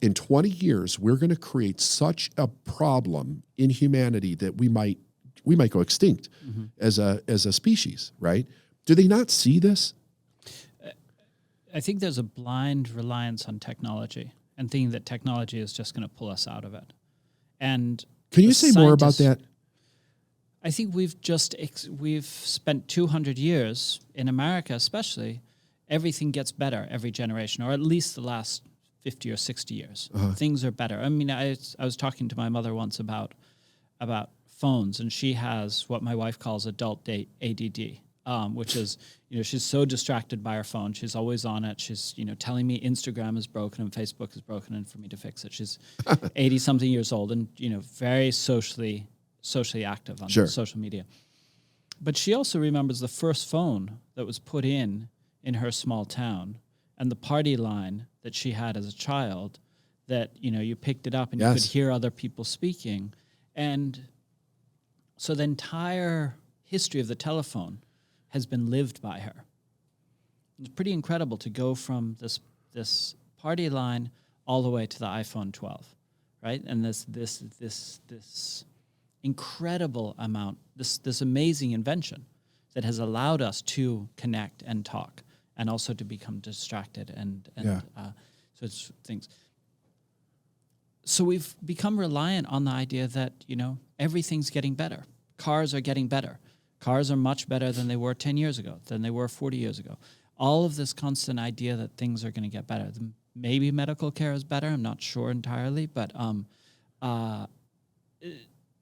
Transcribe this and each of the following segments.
in 20 years, we're going to create such a problem in humanity that we might go extinct as a species, right? Do they not see this? I think there's a blind reliance on technology and thinking that technology is just going to pull us out of it. And can you say more about that? I think we've spent 200 years in America, especially. Everything gets better every generation, or at least the last 50 or 60 years. Things are better. I mean, I was talking to my mother once about phones, and she has what my wife calls adult ADD, which is, she's so distracted by her phone. She's always on it. She's, telling me Instagram is broken and Facebook is broken and for me to fix it. She's 80-something years old and, very socially active on social media. But she also remembers the first phone that was put in her small town and the party line that she had as a child that, you picked it up and you could hear other people speaking. And so the entire history of the telephone has been lived by her. It's pretty incredible to go from this party line all the way to the iPhone 12, right? And this incredible amount, this amazing invention that has allowed us to connect and talk and also to become distracted and sorts of things. So we've become reliant on the idea that, everything's getting better. Cars are getting better. Cars are much better than they were 10 years ago, than they were 40 years ago. All of this constant idea that things are going to get better. Maybe medical care is better. I'm not sure entirely, but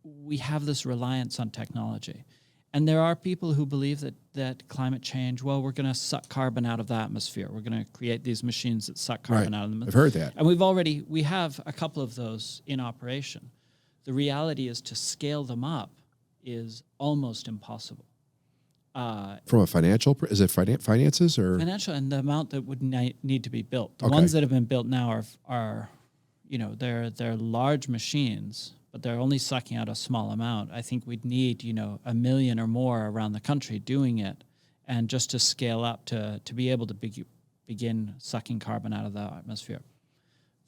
we have this reliance on technology. And there are people who believe that climate change, we're going to suck carbon out of the atmosphere. We're going to create these machines that suck carbon out of the atmosphere. I've heard that. And we have a couple of those in operation. The reality is to scale them up is almost impossible. From a financial, is it finances or? Financial and the amount that would need to be built. The ones that have been built now are they're large machines, but they're only sucking out a small amount. I think we'd need, 1 million or more around the country doing it, and just to scale up to be able to begin sucking carbon out of the atmosphere.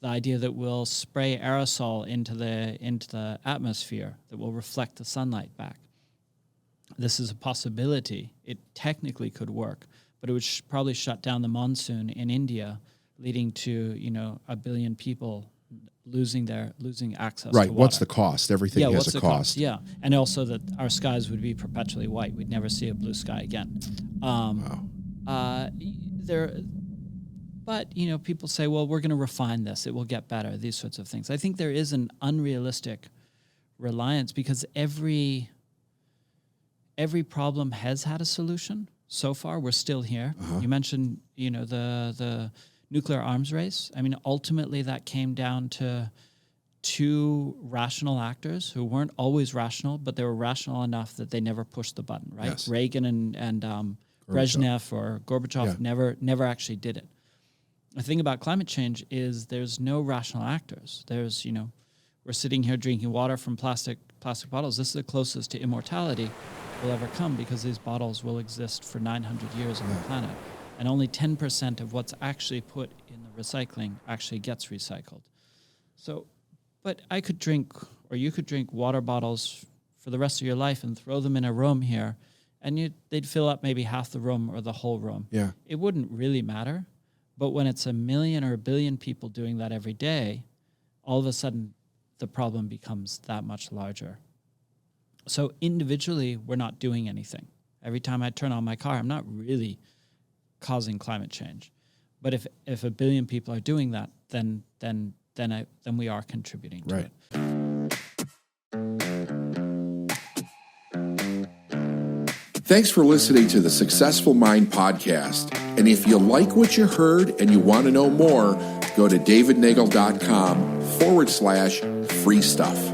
The idea that we'll spray aerosol into the atmosphere that will reflect the sunlight back. This is a possibility. It technically could work, but it would probably shut down the monsoon in India, leading to 1 billion people losing access to water. What's the cost? Everything has a cost. Yeah, and also that our skies would be perpetually white. We'd never see a blue sky again. But people say, well, we're going to refine this. It will get better. These sorts of things. I think there is an unrealistic reliance because every problem has had a solution. So far, we're still here. You mentioned, the nuclear arms race. I mean, ultimately, that came down to two rational actors who weren't always rational, but they were rational enough that they never pushed the button, right? Yes. Reagan and Brezhnev or Gorbachev never actually did it. The thing about climate change is there's no rational actors. There's, we're sitting here drinking water from plastic bottles. This is the closest to immortality we'll ever come because these bottles will exist for 900 years on the planet. And only 10% of what's actually put in the recycling actually gets recycled. So, but I could drink, or you could drink water bottles for the rest of your life and throw them in a room here, and they'd fill up maybe half the room or the whole room. Yeah. It wouldn't really matter. But when it's 1 million or 1 billion people doing that every day, all of a sudden the problem becomes that much larger. So individually, we're not doing anything. Every time I turn on my car, I'm not really causing climate change. But if 1 billion people are doing that, then we are contributing to it. Thanks for listening to the Successful Mind podcast. And if you like what you heard and you want to know more, go to davidnagel.com/free stuff.